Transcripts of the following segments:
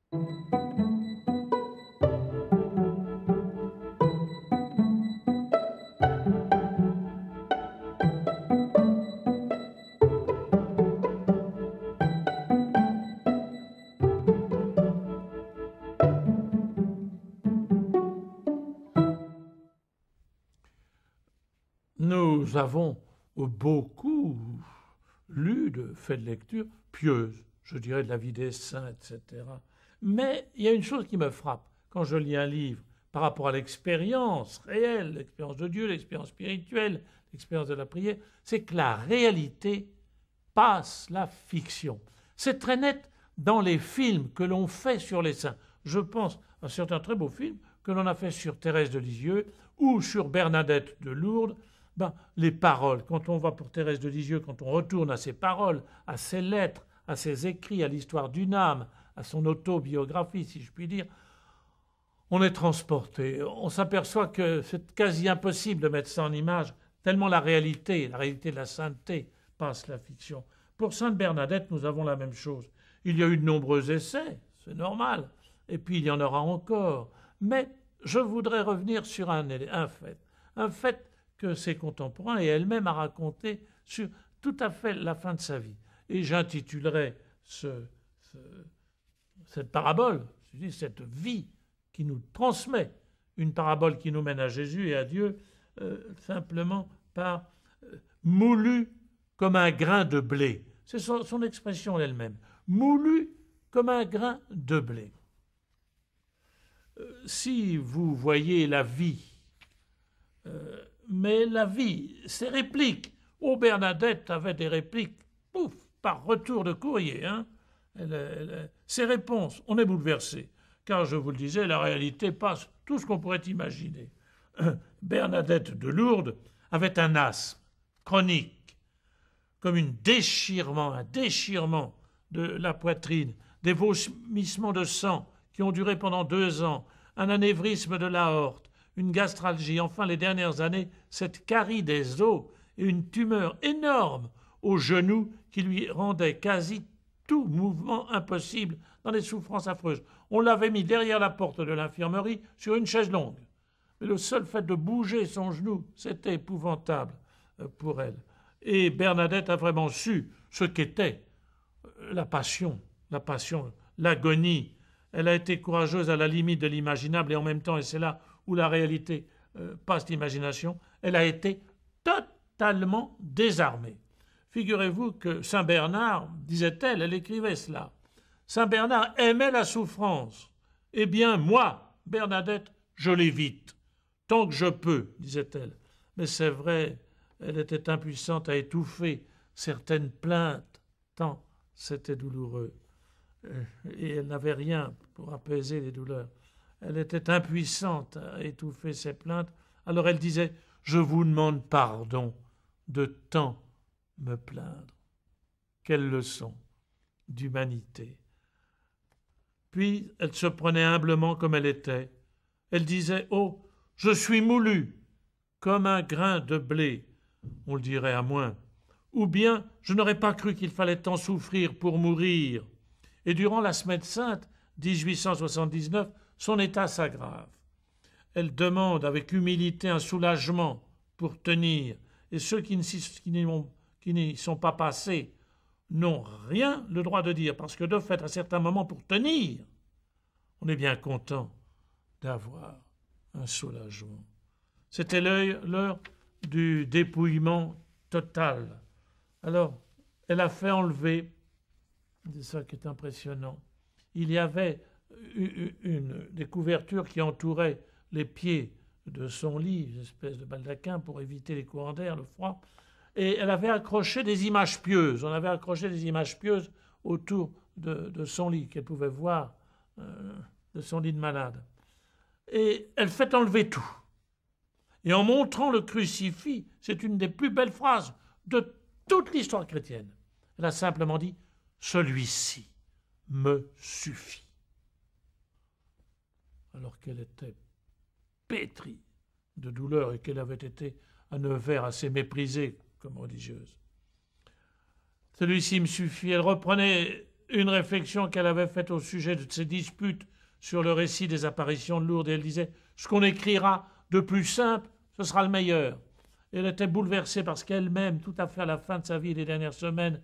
Nous avons beaucoup lu de faits de lecture pieuses, je dirais de la vie des saints, etc. Mais il y a une chose qui me frappe quand je lis un livre par rapport à l'expérience réelle, l'expérience de Dieu, l'expérience spirituelle, l'expérience de la prière, c'est que la réalité passe la fiction. C'est très net dans les films que l'on fait sur les saints. Je pense à certains très beaux films que l'on a fait sur Thérèse de Lisieux ou sur Bernadette de Lourdes. Les paroles, quand on va pour Thérèse de Lisieux, quand on retourne à ses paroles, à ses lettres, à ses écrits, à l'histoire d'une âme, à son autobiographie, si je puis dire, on est transporté. On s'aperçoit que c'est quasi impossible de mettre ça en image, tellement la réalité de la sainteté passe la fiction. Pour Sainte Bernadette, nous avons la même chose. Il y a eu de nombreux essais, c'est normal, et puis il y en aura encore. Mais je voudrais revenir sur un fait que ses contemporains et elle-même a raconté sur tout à fait la fin de sa vie. Et j'intitulerai cette parabole, cette vie qui nous transmet, une parabole qui nous mène à Jésus et à Dieu, simplement par moulu comme un grain de blé. C'est son expression elle-même. Moulu comme un grain de blé. Si vous voyez la vie, mais la vie, ses répliques. Bernadette avait des répliques, par retour de courrier. Ses réponses, on est bouleversé. Car, je vous le disais, la réalité passe tout ce qu'on pourrait imaginer. Bernadette de Lourdes avait un asthme chronique, comme un déchirement de la poitrine, des vomissements de sang qui ont duré pendant 2 ans, un anévrisme de l'aorte, une gastralgie, enfin les dernières années, cette carie des os et une tumeur énorme au genou qui lui rendait quasi tout mouvement impossible dans des souffrances affreuses. On l'avait mis derrière la porte de l'infirmerie sur une chaise longue. Mais le seul fait de bouger son genou, c'était épouvantable pour elle. Et Bernadette a vraiment su ce qu'était la passion, l'agonie. Elle a été courageuse à la limite de l'imaginable et en même temps, et c'est là où la réalité passe l'imagination, elle a été totalement désarmée. Figurez-vous que Saint Bernard, disait-elle, elle écrivait cela, Saint Bernard aimait la souffrance. Eh bien, moi, Bernadette, je l'évite, tant que je peux, disait-elle. Mais c'est vrai, elle était impuissante à étouffer certaines plaintes, tant c'était douloureux. Et elle n'avait rien pour apaiser les douleurs. Elle était impuissante à étouffer ses plaintes. Alors elle disait « Je vous demande pardon de tant me plaindre. » Quelle leçon d'humanité. Puis elle se prenait humblement comme elle était. Elle disait « Oh, je suis moulu comme un grain de blé. » On le dirait à moins. Ou bien « Je n'aurais pas cru qu'il fallait tant souffrir pour mourir. » Et durant la Semaine sainte, 1879, son état s'aggrave. Elle demande avec humilité un soulagement pour tenir. Et ceux qui n'y sont pas passés n'ont rien le droit de dire, parce que de fait, à certains moments, pour tenir, on est bien content d'avoir un soulagement. C'était l'heure du dépouillement total. Alors, elle a fait enlever, c'est ça qui est impressionnant, il y avait des couvertures qui entouraient les pieds de son lit, une espèce de baldaquin pour éviter les courants d'air, le froid. Et elle avait accroché des images pieuses. On avait accroché des images pieuses autour de son lit, qu'elle pouvait voir de son lit de malade. Et elle fait enlever tout. Et en montrant le crucifix, c'est une des plus belles phrases de toute l'histoire chrétienne. Elle a simplement dit « Celui-ci me suffit ». Alors qu'elle était pétrie de douleur et qu'elle avait été à Nevers assez méprisée comme religieuse. Celui-ci me suffit. Elle reprenait une réflexion qu'elle avait faite au sujet de ces disputes sur le récit des apparitions de Lourdes, et elle disait « Ce qu'on écrira de plus simple, ce sera le meilleur ». Elle était bouleversée parce qu'elle-même, tout à fait à la fin de sa vie, les dernières semaines,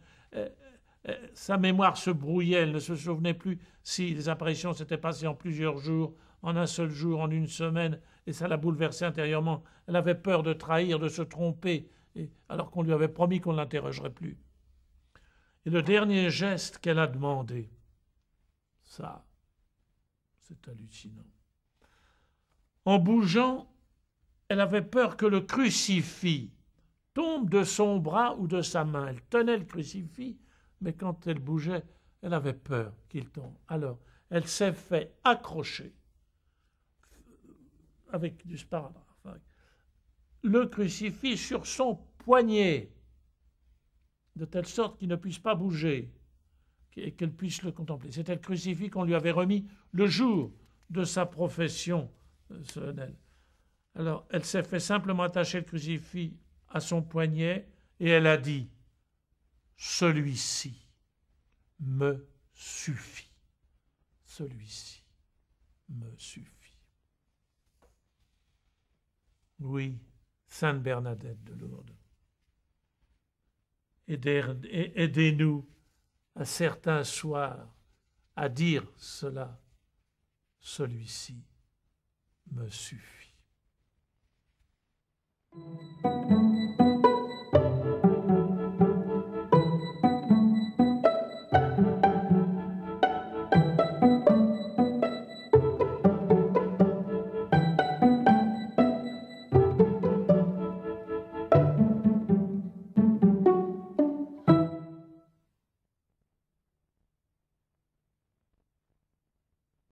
sa mémoire se brouillait, elle ne se souvenait plus si les apparitions s'étaient passées en plusieurs jours, en un seul jour, en une semaine, et ça l'a bouleversée intérieurement. Elle avait peur de trahir, de se tromper, alors qu'on lui avait promis qu'on ne l'interrogerait plus. Et le dernier geste qu'elle a demandé, ça, c'est hallucinant. En bougeant, elle avait peur que le crucifix tombe de son bras ou de sa main. Elle tenait le crucifix, mais quand elle bougeait, elle avait peur qu'il tombe. Alors, elle s'est fait accrocher avec du sparadrap, le crucifix sur son poignet, de telle sorte qu'il ne puisse pas bouger et qu'elle puisse le contempler. C'était le crucifix qu'on lui avait remis le jour de sa profession solennelle. Alors, elle s'est fait simplement attacher le crucifix à son poignet et elle a dit « Celui-ci me suffit. Celui-ci me suffit. » Oui, Sainte Bernadette de Lourdes. Aidez-nous à certains soirs à dire cela. Celui-ci me suffit.